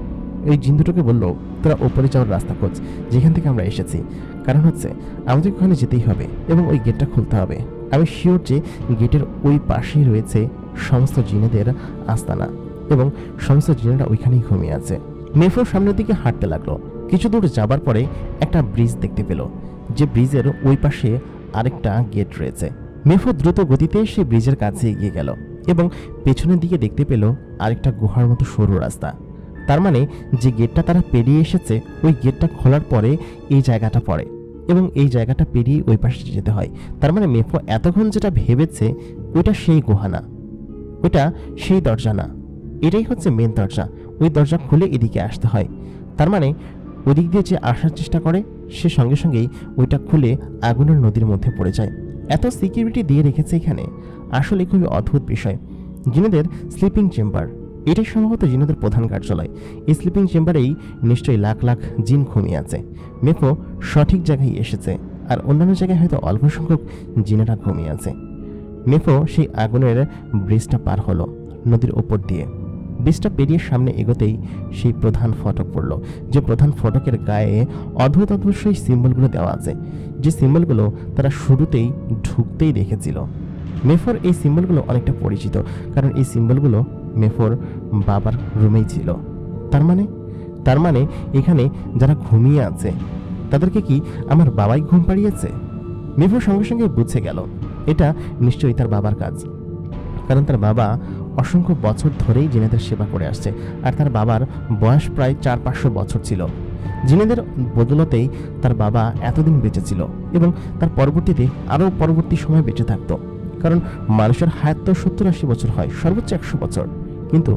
এই জিন দুটোকে বলল, তোরা ওপরে যাওয়ার রাস্তা খোঁজ, যেখান থেকে আমরা এসেছি। কারণ হচ্ছে আমাদের ওখানে যেতেই হবে এবং ওই গেটটা খুলতে হবে। আমি শিওর যে গেটের ওই পাশেই রয়েছে সমস্ত জিনেদের আস্তানা এবং সমস্ত জিনেরা ওইখানেই ঘুমিয়ে আছে। মেফো সামনের দিকে হাঁটতে লাগলো। কিছু দূর যাবার পরে একটা ব্রিজ দেখতে পেল, যে ব্রিজের ওই পাশে আরেকটা গেট রয়েছে। মেফো দ্রুত গতিতে সে ব্রিজের কাছে এগিয়ে গেল এবং পেছনের দিকে দেখতে পেল আরেকটা গুহার মতো সরু রাস্তা। তার মানে যে গেটটা তারা পেরিয়ে এসেছে, ওই গেটটা খোলার পরে এই জায়গাটা পড়ে এবং এই জায়গাটা পেরিয়ে ওই পাশে যেতে হয়। তার মানে মেফো এতক্ষণ যেটা ভেবেছে ওইটা সেই গুহা না, ওইটা সেই দরজা না, এটাই হচ্ছে মেন দরজা। ওই দরজা খুলে এদিকে আসতে হয়। তার মানে ওদিক দিয়ে যে আসার চেষ্টা করে সে সঙ্গে সঙ্গেই ওইটা খুলে আগুনের নদীর মধ্যে পড়ে যায়। এত সিকিউরিটি দিয়ে রেখেছে এখানে, আসলে খুবই অদ্ভুত বিষয়। জিনেদের স্লিপিং চেম্বার, এটাই সম্ভবত জিনেদের প্রধান কার্যালয়। এই স্লিপিং চেম্বারেই নিশ্চয়ই লাখ লাখ জিন ঘুমিয়ে আছে। মেফো সঠিক জায়গায় এসেছে, আর অন্যান্য জায়গায় হয়তো অল্প সংখ্যক জিনেরা ঘুমিয়ে আছে। মেফো সেই আগুনের ব্রিজটা পার হলো নদীর ওপর দিয়ে। ব্রিজটা পেরিয়ে সামনে এগোতেই সেই প্রধান ফটক পড়ল, যে প্রধান ফটকের গায়ে অদ্ভুত অদ্ভুত সেই সিম্বলগুলো দেওয়া আছে, যে সিম্বলগুলো তারা শুরুতেই ঢুকতেই দেখেছিল। মেফোর এই সিম্বলগুলো অনেকটা পরিচিত, কারণ এই সিম্বলগুলো মেফোর বাবার রুমেই ছিল। তার মানে এখানে যারা ঘুমিয়ে আছে তাদেরকে কি আমার বাবাই ঘুম পাড়িয়েছে? মেফোর সঙ্গে সঙ্গে বুঝে গেল এটা নিশ্চয়ই তার বাবার কাজ, কারণ তার বাবা অসংখ্য বছর ধরেই জিনেদের সেবা করে আসছে, আর তার বাবার বয়স প্রায় 400-500 বছর ছিল। জিনেদের বদলতেই তার বাবা এতদিন বেঁচে ছিল এবং তার পরবর্তীতে আরও পরবর্তী সময় বেঁচে থাকত, কারণ মানুষের হায়াত তো 70-80 বছর হয়, সর্বোচ্চ 100 বছর। কিন্তু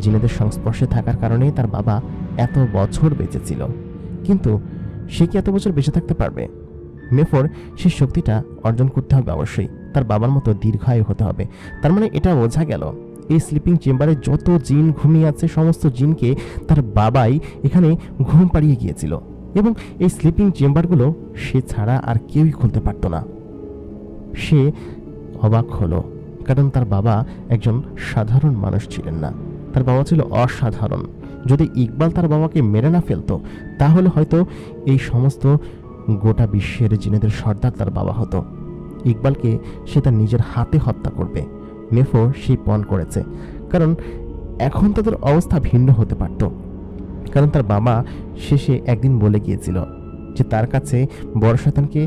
জিনেদের সংস্পর্শে থাকার কারণেই তার বাবা এত বছর বেঁচে ছিল। কিন্তু সে কি এত বছর বেঁচে থাকতে পারবে? মেফোর সেই শক্তিটা অর্জন করতে হবে অবশ্যই, তার বাবার মতো দীর্ঘায়ু হতে হবে। তার মানে এটা বোঝা গেল এই স্লিপিং চেম্বারে যত জিন ঘুমিয়ে আছে সমস্ত জিনকে তার বাবাই এখানে ঘুম পাড়িয়ে গিয়েছিল, এবং এই স্লিপিং চেম্বারগুলো সে ছাড়া আর কেউই খুলতে পারত না। সে অবাক হলো, কারণ তার বাবা একজন সাধারণ মানুষ ছিলেন না, তার বাবা ছিল অসাধারণ। যদি ইকবাল তার বাবাকে মেরে না ফেলতো তাহলে হয়তো এই সমস্ত গোটা বিশ্বের জিনেদের সর্দার তার বাবা হতো। ইকবালকে সে তার নিজের হাতে হত্যা করবে। মেফো সেই পণ করেছে, কারণ এখন তাদের অবস্থা ভিন্ন হতে পারত, কারণ তার বাবা শেষে একদিন বলে গিয়েছিল যে তার কাছে বড় শয়তানকে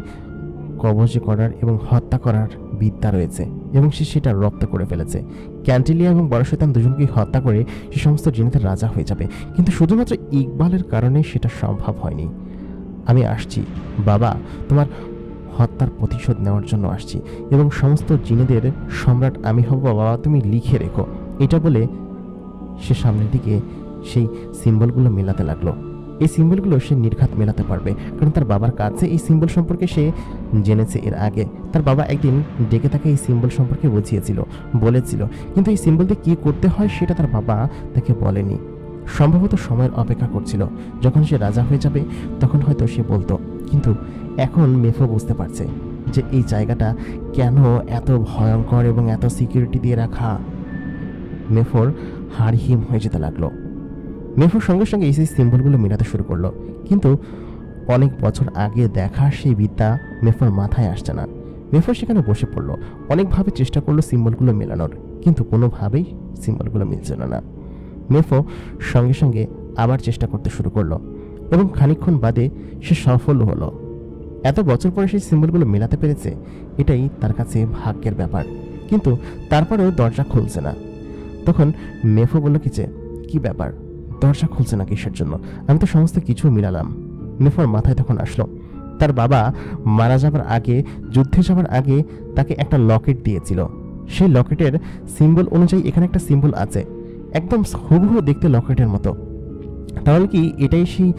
কবজে করার এবং হত্যা করার বিদ্যা রয়েছে, এবং সে সেটা রপ্ত করে ফেলেছে। ক্যান্টিলিয়া এবং বড় শয়তান দুজনকেই হত্যা করে সে সমস্ত জিনেদের রাজা হয়ে যাবে, কিন্তু শুধুমাত্র ইকবালের কারণে সেটা সম্ভব হয়নি। আমি আসছি বাবা, তোমার হত্যার প্রতিশোধ নেওয়ার জন্য আসছি, এবং সমস্ত জিনেদের সম্রাট আমি হব বাবা, তুমি লিখে রেখো। এটা বলে সে সামনের দিকে সেই সিম্বলগুলো মেলাতে লাগলো। এই সিম্বলগুলো সে নির্ঘাত মেলাতে পারবে, কারণ তার বাবার কাছে এই সিম্বল সম্পর্কে সে জেনেছে এর আগে। তার বাবা একদিন ডেকে তাকে এই সিম্বল সম্পর্কে বুঝিয়েছিল, বলেছিল, কিন্তু এই সিম্বল দিয়ে কী করতে হয় সেটা তার বাবা তাকে বলেনি। সম্ভবত সময়ের অপেক্ষা করছিল, যখন সে রাজা হয়ে যাবে তখন হয়তো সে বলতো। কিন্তু এখন মেফো বুঝতে পারছে যে এই জায়গাটা কেন এত ভয়ঙ্কর এবং এত সিকিউরিটি দিয়ে রাখা। মেফোর হাড় হিম হয়ে যেতে লাগলো। মেফোর সঙ্গে সঙ্গে এই সিম্বলগুলো মেলাতে শুরু করলো, কিন্তু অনেক বছর আগে দেখা সেই বিদ্যা মেফোর মাথায় আসছে না। মেফো সেখানে বসে পড়লো, অনেকভাবে চেষ্টা করলো সিম্বলগুলো মেলানোর, কিন্তু কোনোভাবেই সিম্বলগুলো মিলছিল না। মেফো সঙ্গে সঙ্গে আবার চেষ্টা করতে শুরু করলো এবং খানিকক্ষণ বাদে সে সফল হলো। এত বছর পরে সেই সিম্বলগুলো মেলাতে পেরেছে, এটাই তার কাছে ভাগ্যের ব্যাপার। কিন্তু তারপরেও দরজা খুলছে না। তখন মেফো বলল কি ব্যাপার, দরজা খুলছে না কিসের জন্য? আমি তো সমস্ত কিছু মিলালাম। মেফোর মাথায় তখন আসলো তার বাবা মারা যাবার আগে, যুদ্ধে যাবার আগে তাকে একটা লকেট দিয়েছিল। সেই লকেটের সিম্বল অনুযায়ী এখানে একটা সিম্বল আছে, একদম হুবহু দেখতে লকেটের মতো। তাহলে কি এটাই সেই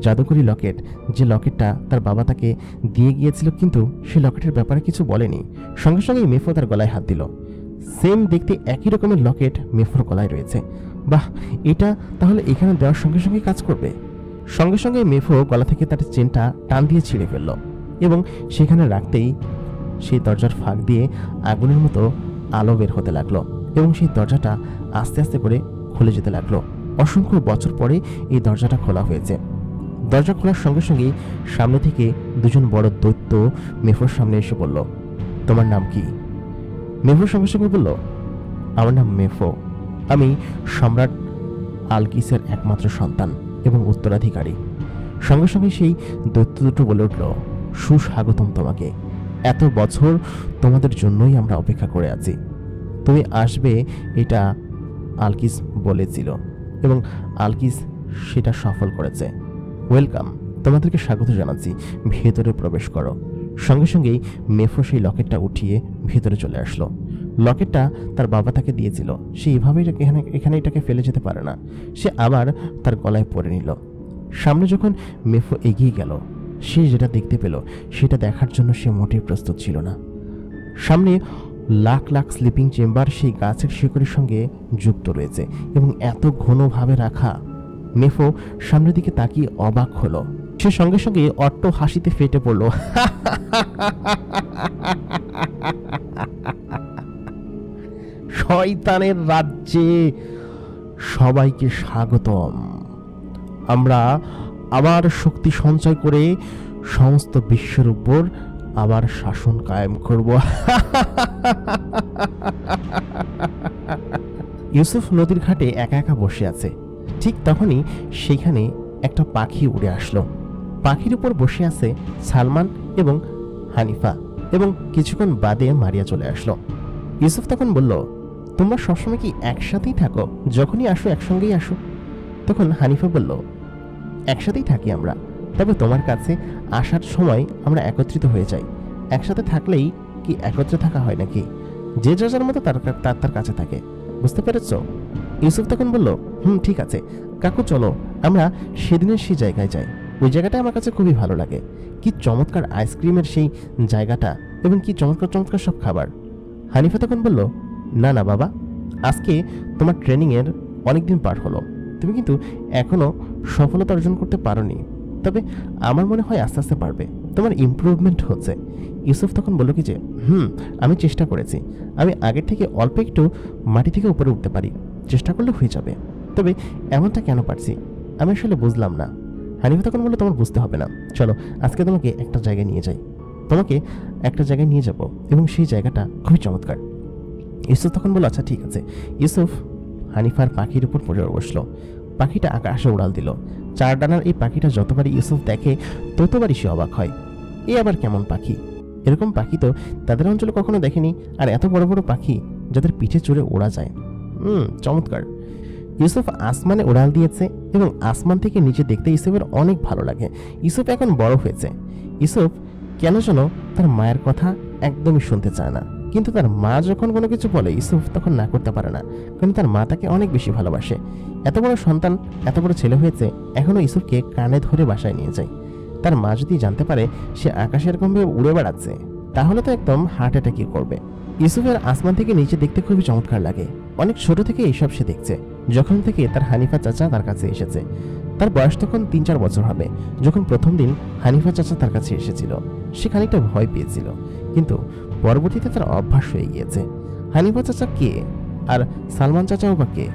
জাদুকরি লকেট, যে লকেটটা তার বাবা তাকে দিয়ে গিয়েছিল? কিন্তু সেই লকেটের ব্যাপারে কিছু বলেনি। সঙ্গে সঙ্গেই মেফো তার গলায় হাত দিল। সেম দেখতে একই রকমের লকেট মেফোর গলায় রয়েছে। বাহ, এটা তাহলে এখানে দেওয়ার সঙ্গে সঙ্গে কাজ করবে। সঙ্গে সঙ্গে মেফো গলা থেকে তার চেনটা টান দিয়ে ছিঁড়ে ফেলল এবং সেখানে রাখতেই সেই দরজার ফাঁক দিয়ে আগুনের মতো আলো বের হতে লাগলো এবং সেই দরজাটা আস্তে আস্তে করে খুলে যেতে লাগলো। অসংখ্য বছর পরে এই দরজাটা খোলা হয়েছে। দরজা খোলার সঙ্গে সঙ্গেই সামনে থেকে দুজন বড় দৈত্য মেফোর সামনে এসে বলল, তোমার নাম কি? মেফোর সঙ্গে সঙ্গে বলল, আমার নাম মেফো, আমি সম্রাট আলকিসের একমাত্র সন্তান এবং উত্তরাধিকারী। সঙ্গে সঙ্গে সেই দৈত্য দুটো বলে উঠল, সুস্বাগতম তোমাকে। এত বছর তোমাদের জন্যই আমরা অপেক্ষা করে আছি। তুমি আসবে এটা আলকিস বলেছিল এবং আলকিস সেটা সফল করেছে। ওয়েলকাম, তোমাদেরকে স্বাগত জানাচ্ছি, ভেতরে প্রবেশ করো। সঙ্গে সঙ্গেই মেফো সেই লকেটটা উঠিয়ে ভেতরে চলে আসলো। লকেটটা তার বাবা তাকে দিয়েছিল, সে এভাবেই এখানে এটাকে ফেলে যেতে পারে না। সে আবার তার গলায় পরে নিল। সামনে যখন মেফো এগিয়ে গেল, সে যেটা দেখতে পেল সেটা দেখার জন্য সে মোটেই প্রস্তুত ছিল না। সামনে লাখ লাখ স্লিপিং চেম্বার সেই গাছের শিকড়ের সঙ্গে যুক্ত রয়েছে এবং এত ঘনভাবে রাখা। মেফো সামনের দিকে তাকিয়ে অবাক হলো। সে সঙ্গে সঙ্গে অট্ট হাসিতে ফেটে পড়ল। শয়তানের রাজ্যে সবাইকে স্বাগতম। আমরা আবার শক্তি সঞ্চয় করে সমস্ত বিশ্বের উপর আবার শাসন কায়েম করব। ইউসুফ নদীর ঘাটে একা একা বসে আছে। ঠিক তখনই সেখানে একটা পাখি উড়ে আসলো। পাখির উপর বসে আছে সালমান এবং হানিফা এবং কিছুক্ষণ বাদে মারিয়া চলে আসলো। ইউসুফ তখন বলল, তোমরা সবসময় কি একসাথেই থাকো? যখনই আসো একসঙ্গেই আসো। তখন হানিফা বলল, একসাথেই থাকি আমরা, তবে তোমার কাছে আসার সময় আমরা একত্রিত হয়ে যাই। একসাথে থাকলেই কি একত্রে থাকা হয় নাকি? যে যার মতো তার কাছে থাকে, বুঝতে পেরেছ? ইউসুফ তখন বলল, ঠিক আছে কাকু, চলো আমরা সেদিনের সেই জায়গায় যাই। ওই জায়গাটা আমার কাছে খুবই ভালো লাগে। কি চমৎকার আইসক্রিমের সেই জায়গাটা এবং কি চমৎকার চমৎকার সব খাবার। হানিফা তখন বলল, না না বাবা, আজকে তোমার ট্রেনিংয়ের অনেকদিন পার হলো, তুমি কিন্তু এখনো সফলতা অর্জন করতে পারোনি। তবে আমার মনে হয় আস্তে আস্তে পারবে, তোমার ইমপ্রুভমেন্ট হচ্ছে। ইউসুফ তখন বলল আমি চেষ্টা করেছি, আমি আগের থেকে অল্প একটু মাটি থেকে উপরে উঠতে পারি, চেষ্টা করলে হয়ে যাবে। তবে এমনটা কেন পারছি আমি আসলে বুঝলাম না। হানিফা তখন বলল, তোমার বুঝতে হবে না, চলো আজকে তোমাকে একটা জায়গায় নিয়ে যাই। তোমাকে একটা জায়গায় নিয়ে যাব এবং সেই জায়গাটা খুবই চমৎকার। ইউসুফ তখন বলল, আচ্ছা ঠিক আছে। ইউসুফ হানিফার পাখির উপর পড়ে বসলো। পাখিটা আকাশে উড়াল দিল। 4 ডানার এই পাখিটা যতবারই ইউসুফ দেখে ততবারই সে অবাক হয়। এ আবার কেমন পাখি? এরকম পাখি তো তাদের অঞ্চলে কখনো দেখেনি। আর এত বড় বড় পাখি যাদের পিঠে চড়ে ওড়া যায়, চমৎকার। ইউসুফ আসমানে উড়াল দিয়েছে এবং আসমান থেকে নিচে দেখতে ইউসুফের অনেক ভালো লাগে। ইউসুফ এখন বড় হয়েছে। ইউসুফ কেন যেন তার মায়ের কথা একদমই শুনতে চায় না, কিন্তু তার মা যখন কোনো কিছু বলে ইউসুফ তখন না করতে পারে না, কারণ তার মা তাকে অনেক বেশি ভালোবাসে। এত বড় সন্তান, এত বড় ছেলে হয়েছে, এখনও ইউসুফকে কানে ধরে বাসায় নিয়ে যায়। তার মা যদি জানতে পারে সে আকাশে এরকমভাবে উড়ে বেড়াচ্ছে, তাহলে তো একদম হার্ট অ্যাটাকই করবে। ইউসুফের আসমান থেকে নিচে দেখতে খুবই চমৎকার লাগে। অনেক ছোট থেকে এইসব সে দেখছে, যখন থেকে তার হানিফা চাচা তার কাছে এসেছে। তার বয়স তখন 3-4 বছর হবে। যখন প্রথম দিন হানিফা চাচা তার কাছে এসেছিল, সে খানিকটা ভয় পেয়েছিল, কিন্তু পরবর্তীতে তার অভ্যাস হয়ে গিয়েছে। হানিফা চাচা কে, আর সালমান চাচাও বা কে,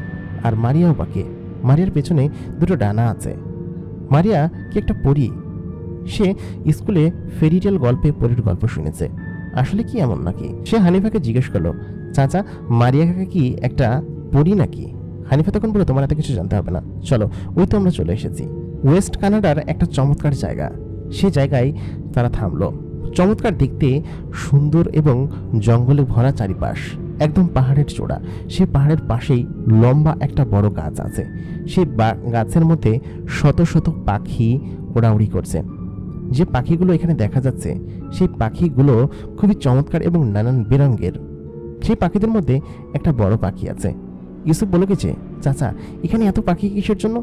আর মারিয়াও বা কে? মারিয়ার পেছনে দুটো ডানা আছে। মারিয়া কি একটা পরী? সে স্কুলে ফেরিটেল গল্পে পরীর গল্প শুনেছে। আসলে কি এমন নাকি? সে হানিফাকে জিজ্ঞেস করলো, চাচা মারিয়া কাকা কি একটা পরী নাকি? হানিফা তখন বলল, তোমার এত কিছু জানতে হবে না, চলো, ওই তো আমরা চলে এসেছি। ওয়েস্ট কানাডার একটা চমৎকার জায়গা। সে জায়গায় তারা থামলো। চমৎকার দেখতে, সুন্দর এবং জঙ্গলে ভরা চারিপাশ, একদম পাহাড়ের চূড়া। সেই পাহাড়ের পাশেই লম্বা একটা বড় গাছ আছে। সেই গাছের মধ্যে শত শত পাখি ওড়াউড়ি করছে। যে পাখিগুলো এখানে দেখা যাচ্ছে, সেই পাখিগুলো খুবই চমৎকার এবং নানান বেরঙের। সেই পাখিদের মধ্যে একটা বড় পাখি আছে। ইউসুফ বলে গেছে, চাচা এখানে এত পাখি কিসের জন্য?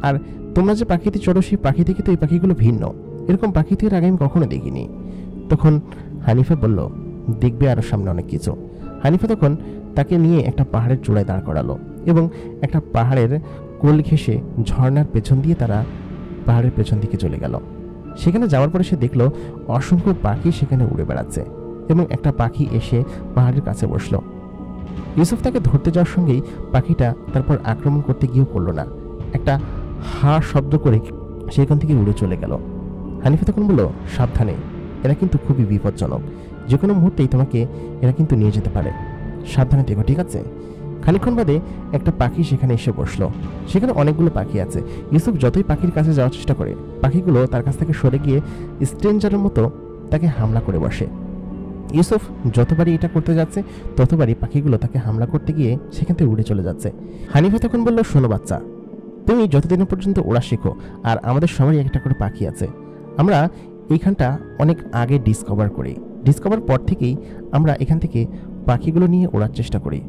আর তোমরা যে পাখিতে চড়ো, সেই পাখি থেকে তো এই পাখিগুলো ভিন্ন। এরকম পাখি তো এর আগে আমি কখনো দেখিনি। তখন হানিফা বলল, দেখবে আরো সামনে অনেক কিছু। হানিফা তখন তাকে নিয়ে একটা পাহাড়ের চূড়ায় দাঁড় করালো এবং একটা পাহাড়ের কোল ঘেঁষে ঝর্ণার পেছন দিয়ে তারা পাহাড়ের পেছন দিকে চলে গেল। সেখানে যাওয়ার পরে সে দেখলো অসংখ্য পাখি সেখানে উড়ে বেড়াচ্ছে এবং একটা পাখি এসে পাহাড়ের কাছে বসলো। ইউসুফ তাকে ধরতে যাওয়ার সঙ্গেই পাখিটা তারপর আক্রমণ করতে গিয়েও করলো না। একটা হা শব্দ করে সেখান থেকে উড়ে চলে গেল। হানিফা তখন বলল, সাবধানে, এরা কিন্তু খুবই বিপজ্জনক। যে কোনো মুহূর্তেই তোমাকে এরা কিন্তু নিয়ে যেতে পারে, সাবধানে দেখো, ঠিক আছে? খানিকক্ষণ বাদে একটা পাখি সেখানে এসে বসলো। সেখানে অনেকগুলো পাখি আছে। ইউসুফ যতই পাখির কাছে যাওয়ার চেষ্টা করে, পাখিগুলো তার কাছ থেকে সরে গিয়ে স্ট্রেঞ্জারের মতো তাকে হামলা করে বসে। ইউসুফ যতবারই এটা করতে যাচ্ছে, ততবারই পাখিগুলো তাকে হামলা করতে গিয়ে সেখান থেকে উড়ে চলে যাচ্ছে। হানিফা তখন বলল, শোনো বাচ্চা, তুমি যতদিন পর্যন্ত ওড়া শেখো, আর আমাদের সবারই একটা করে পাখি আছে। আমরা এইখানটা অনেক আগে ডিসকভার পর থেকেই আমরা এখান থেকে পাখিগুলো নিয়ে ওড়ার চেষ্টা করি।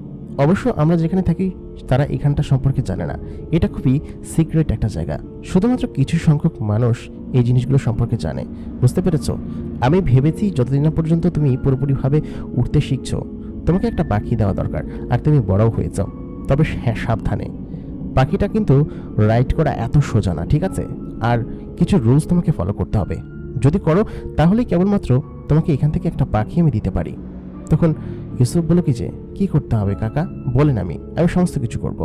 অবশ্য আমরা যেখানে থাকি তারা এখানটা সম্পর্কে জানে না। এটা খুবই সিক্রেট একটা জায়গা। শুধুমাত্র কিছু সংখ্যক মানুষ এই জিনিসগুলো সম্পর্কে জানে। বুঝতে পেরেছ? আমি ভেবেছি যতদিন না পর্যন্ত তুমি পুরোপুরিভাবে উঠতে শিখছো, তোমাকে একটা পাখি দেওয়া দরকার, আর তুমি বড়ও হয়েছ। তবে হ্যাঁ, সাবধানে, পাখিটা কিন্তু রাইড করা এত সোজা না, ঠিক আছে? আর কিছু রুলস তোমাকে ফলো করতে হবে। যদি করো তাহলে কেবলমাত্র তোমাকে এখান থেকে একটা পাখি আমি দিতে পারি। তখন ইউসুফ বলল কি করতে হবে কাকা, বলেন, আমি সমস্ত কিছু করব।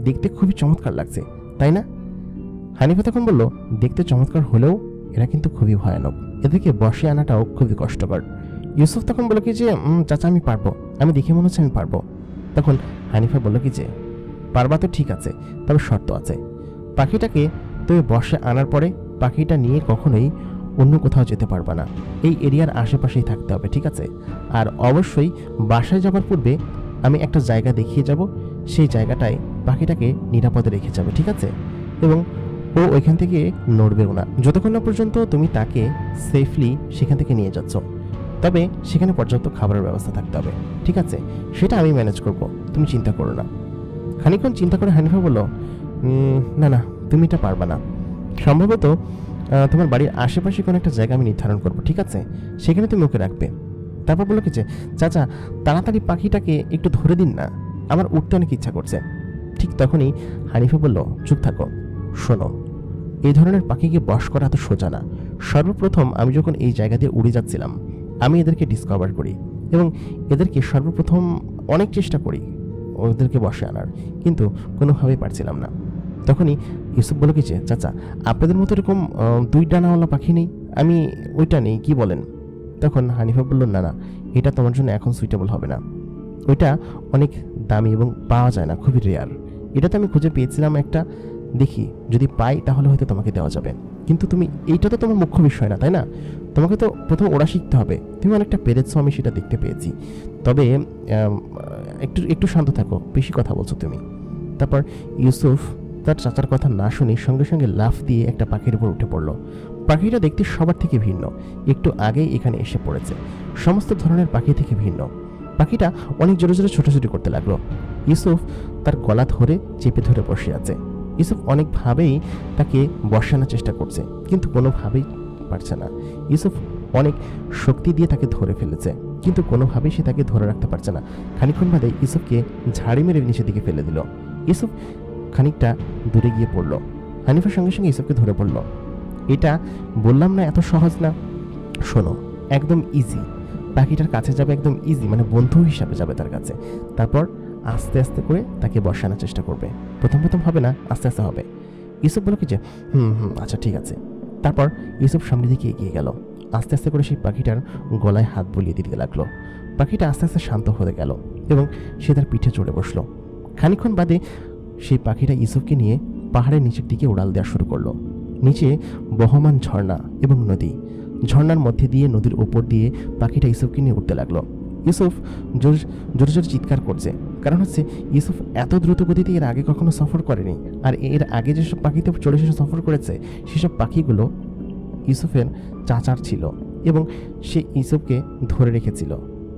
দেখতে খুবই চমৎকার লাগছে, তাই না? হানিফা তখন বলল, দেখতে চমৎকার হলেও এরা কিন্তু খুবই ভয়ানক। এদেরকে বসে আনাটাও খুবই কষ্টকর। ইউসুফ তখন বলল চাচা আমি পারবো, আমি দেখে মনে হচ্ছে আমি পারবো। তখন হানিফা বলল পারবা তো ঠিক আছে, তবে শর্ত আছে। পাখিটাকে তুমি বসে আনার পরে পাখিটা নিয়ে কখনোই অন্য কোথাও যেতে পারবা না। এই এরিয়ার আশেপাশেই থাকতে হবে, ঠিক আছে? আর অবশ্যই বাসায় যাবার পূর্বে আমি একটা জায়গা দেখিয়ে যাব, সেই জায়গাটায় পাখিটাকে নিরাপদে রেখে যাবে, ঠিক আছে? এবং ও ওইখান থেকে নড়বেও না যতক্ষণ না পর্যন্ত তুমি তাকে সেফলি সেখান থেকে নিয়ে যাচ্ছ। তবে সেখানে পর্যাপ্ত খাবারের ব্যবস্থা থাকতে হবে, ঠিক আছে? সেটা আমি ম্যানেজ করব, তুমি চিন্তা করো না। খানিকক্ষণ চিন্তা করে হানিফা বলল, না, তুমি এটা পারবা না। সম্ভবত তোমার বাড়ির আশেপাশে কোনো একটা জায়গা আমি নির্ধারণ করবো, ঠিক আছে? সেখানে তুমি ওকে রাখবে। তারপর বললো চাচা তাড়াতাড়ি পাখিটাকে একটু ধরে দিন না, আমার উঠতে অনেক ইচ্ছা করছে। ঠিক তখনই হানিফা বলল, চুপ থাকো, শোনো, এই ধরনের পাখিকে বশ করা এত সোজা না। সর্বপ্রথম আমি যখন এই জায়গা দিয়ে উড়ে যাচ্ছিলাম, আমি এদেরকে ডিসকভার করি এবং এদেরকে সর্বপ্রথম অনেক চেষ্টা করি ওদেরকে বসে আনার, কিন্তু কোনোভাবেই পারছিলাম না। তখনই ইউসুফ বলল চাচা আপনাদের মতো এরকম 2 ডানাওয়ালা পাখি নেই? আমি ওইটা নেই, কি বলেন? তখন হানিফা বলল, না, এটা তোমার জন্য এখন সুইটেবল হবে না। ওইটা অনেক দামি এবং পাওয়া যায় না, খুবই রেয়ার। এটা তো আমি খুঁজে পেয়েছিলাম একটা, দেখি যদি পাই তাহলে হয়তো তোমাকে দেওয়া যাবে। কিন্তু তুমি এইটা তো তোমার মুখ্য বিষয় না, তাই না? তোমাকে তো প্রথম ওরা শিখতে হবে। তুমি অনেকটা পেরেছো, আমি সেটা দেখতে পেয়েছি। তবে একটু শান্ত থাকো, বেশি কথা বলছো তুমি। তারপর ইউসুফ তার চাচার কথা না শুনে সঙ্গে সঙ্গে লাফ দিয়ে একটা পাখির উপর উঠে পড়ল। পাখিটা দেখতে সবার থেকে ভিন্ন, একটু আগেই এখানে এসে পড়েছে। সমস্ত ধরনের পাখি থেকে ভিন্ন। পাখিটা অনেক জোরে জোরে ছোটাছুটি করতে লাগলো। ইউসুফ তার গলা ধরে চেপে ধরে বসে আছে। ইউসুফ অনেকভাবেই তাকে বসানোর চেষ্টা করছে, কিন্তু কোনোভাবেই পারছে না। ইউসুফ অনেক শক্তি দিয়ে তাকে ধরে ফেলেছে, কিন্তু কোনোভাবেই সে তাকে ধরে রাখতে পারছে না। খানিকক্ষণ বাদে ইউসুফকে ঝাড়ি মেরে নিচের দিকে ফেলে দিল। ইউসুফ খানিকটা দূরে গিয়ে পড়ল। হানিফার সঙ্গে সঙ্গে ইউসুফকে ধরে পড়ল। এটা বললাম না এত সহজ না। শোনো, একদম ইজি, পাখিটার কাছে যাবে একদম ইজি, মানে বন্ধু হিসাবে যাবে তার কাছে। তারপর আস্তে আস্তে করে তাকে বসানোর চেষ্টা করবে। প্রথম প্রথম হবে না, আস্তে আস্তে হবে। ইউসুফ বলল কি যে আচ্ছা ঠিক আছে। তারপর ইউসুফ সামনের দিকে এগিয়ে গেল। আস্তে আস্তে করে সেই পাখিটার গলায় হাত বুলিয়ে দিতে লাগলো। পাখিটা আস্তে আস্তে শান্ত হয়ে গেল এবং সে তার পিঠে চড়ে বসলো। খানিকক্ষণ বাদে সেই পাখিটা ইউসুফকে নিয়ে পাহাড়ের নিচের দিকে উড়াল দেওয়া শুরু করলো। নিচে বহমান ঝর্ণা এবং নদী, ঝর্ণার মধ্যে দিয়ে নদীর ওপর দিয়ে পাখিটা ইউসুফকে নিয়ে উঠতে লাগলো। ইউসুফ জোরে জোরে চিৎকার করছে, কারণ হচ্ছে ইউসুফ এত দ্রুত গতিতে এর আগে কখনো সফর করেনি। আর এর আগে যেসব পাখিতে চড়ে সে সফর করেছে সেসব পাখিগুলো ইউসুফের চাচার ছিল এবং সে ইউসুফকে ধরে রেখেছিল।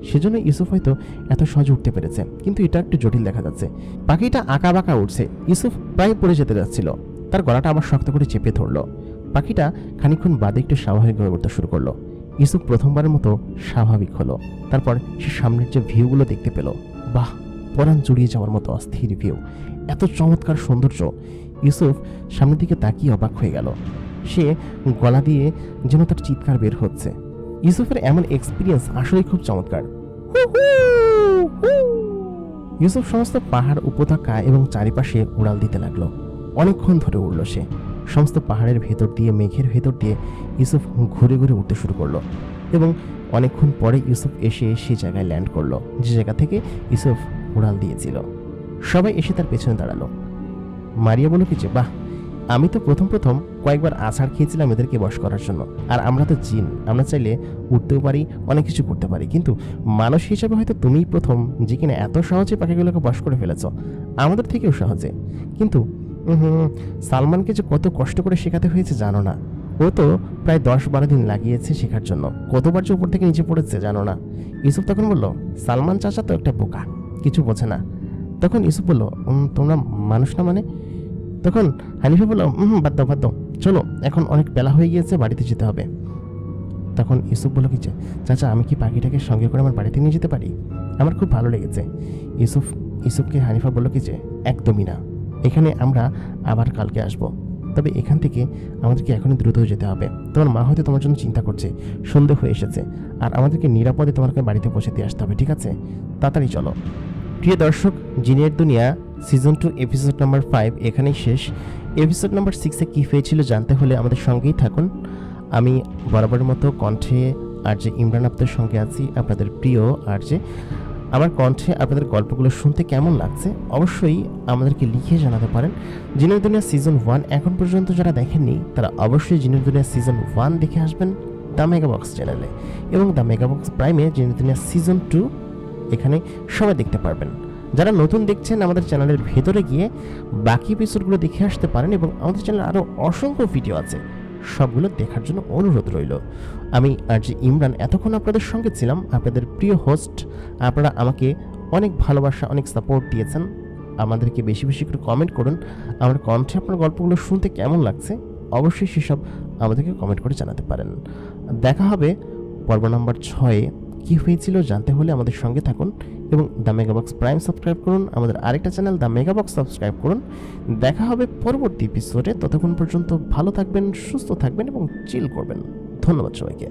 সেজন্য ইউসুফ হয়তো এত সহজে উঠতে পেরেছে, কিন্তু এটা একটু জটিল দেখা যাচ্ছে। পাখিটা আঁকা বাঁকা উঠছে, ইউসুফ প্রায় পড়ে যেতে যাচ্ছিল। তার গলাটা আবার শক্ত করে চেপে ধরলো। পাখিটা খানিকক্ষণ বাদে একটু স্বাভাবিকভাবে উঠতে শুরু করলো। ইউসুফ প্রথমবারের মতো স্বাভাবিক হলো। তারপর সে সামনের যে ভিউগুলো দেখতে পেল, বাহ, পরাণ জুড়িয়ে যাওয়ার মতো অস্থির ভিউ, এত চমৎকার সৌন্দর্য। ইউসুফ সামনের দিকে তাকিয়ে অবাক হয়ে গেল। সে গলা দিয়ে যেন তার চিৎকার বের হচ্ছে। ইউসুফের এমন এক্সপিরিয়েন্স আসলেই খুব চমৎকার। ইউসুফ সমস্ত পাহাড় উপত্যকা এবং চারিপাশে উড়াল দিতে লাগলো। অনেকক্ষণ ধরে উড়ল সে। সমস্ত পাহাড়ের ভেতর দিয়ে, মেঘের ভেতর দিয়ে ইউসুফ ঘুরে ঘুরে উঠতে শুরু করলো এবং অনেকক্ষণ পরে ইউসুফ এসে সেই জায়গায় ল্যান্ড করলো যে জায়গা থেকে ইউসুফ উড়াল দিয়েছিল। সবাই এসে তার পেছনে দাঁড়ালো। মারিয়া বলল কি যে, বাহ, আমি তো প্রথম কয়েকবার আছাড় খেয়েছিলাম এদেরকে বশ করার জন্য। আর আমরা তো জিন, আমরা চাইলে উঠতেও পারি, অনেক কিছু করতে পারি, কিন্তু মানুষ হিসাবে হয়তো তুমিই প্রথম যে কিনা এত সহজে পাখিগুলোকে বশ করে ফেলেছ, আমাদের থেকেও সহজে। কিন্তু সালমানকে যে কত কষ্ট করে শেখাতে হয়েছে জানো না? ও তো প্রায় 10-12 দিন লাগিয়েছে শেখার জন্য, কতবার যে উপর থেকে নিচে পড়েছে জানো না? ইউসুফ তখন বলল, সালমান চাচা তো একটা বোকা, কিছু বোঝে না। তখন ইউসুফ বলল, তোমরা মানুষ না মানে? তখন হানিফা বলল, বাদ দাও, চলো, এখন অনেক বেলা হয়ে গিয়েছে, বাড়িতে যেতে হবে। তখন ইউসুফ বলল কি যে, চাচা আমি কি পাখিটাকে সঙ্গে করে আমার বাড়িতে নিয়ে যেতে পারি? আমার খুব ভালো লেগেছে। ইউসুফকে হানিফা বলল কি যে, একদমই না, এখানে আমরা আবার কালকে আসব, তবে এখান থেকে আমাদেরকে এখনই দ্রুত যেতে হবে। তোমার মা হয়তো তোমার জন্য চিন্তা করছে, সন্দেহ হয়ে এসেছে, আর আমাদেরকে নিরাপদে তোমাকে বাড়িতে পৌঁছে দিয়ে আসতে হবে, ঠিক আছে? তাড়াতাড়ি চলো। প্রিয় দর্শক, জিনের দুনিয়া সিজন 2 এপিসোড নাম্বার 5 এখানেই শেষ। এপিসোড নাম্বার 6-এ কী হয়েছিল জানতে হলে আমাদের সঙ্গেই থাকুন। আমি বরাবরের মতো কণ্ঠে আর যে ইমরান আপনাদের সঙ্গে আছি, আপনাদের প্রিয় আর যে আমার কণ্ঠে আপনাদের গল্পগুলো শুনতে কেমন লাগছে অবশ্যই আমাদেরকে লিখে জানাতে পারেন। জিনের দুনিয়া সিজন 1 এখন পর্যন্ত যারা দেখেননি তারা অবশ্যই জিনের দুনিয়া সিজন 1 দেখে আসবেন দ্য মেগাবক্স চ্যানেলে, এবং দ্য মেগাবক্স প্রাইমে জিনের দুনিয়া সিজন 2 এখানে সবাই দেখতে পারবেন। যারা নতুন দেখছেন আমাদের চ্যানেলের ভেতরে গিয়ে বাকি এপিসোডগুলো দেখে আসতে পারেন, এবং আমাদের চ্যানেলে আরও অসংখ্য ভিডিও আছে, সবগুলো দেখার জন্য অনুরোধ রইল। আমি আর যে ইমরান এতক্ষণ আপনাদের সঙ্গে ছিলাম, আপনাদের প্রিয় হোস্ট। আপনারা আমাকে অনেক ভালোবাসা, অনেক সাপোর্ট দিয়েছেন। আমাদেরকে বেশি বেশি করে কমেন্ট করুন। আমার কণ্ঠে আপনার গল্পগুলো শুনতে কেমন লাগছে অবশ্যই সেসব আমাদেরকে কমেন্ট করে জানাতে পারেন। দেখা হবে পর্ব নাম্বার 6-এ। কী হয়েছিল জানতে হলে আমাদের সঙ্গে থাকুন এবং দ্য মেগাবক্স প্রাইম সাবস্ক্রাইব করুন। আমাদের আরেকটা চ্যানেল দ্য মেগাবক্স সাবস্ক্রাইব করুন। দেখা হবে পরবর্তী এপিসোডে। ততক্ষণ পর্যন্ত ভালো থাকবেন, সুস্থ থাকবেন এবং চিল করবেন। ধন্যবাদ সবাইকে।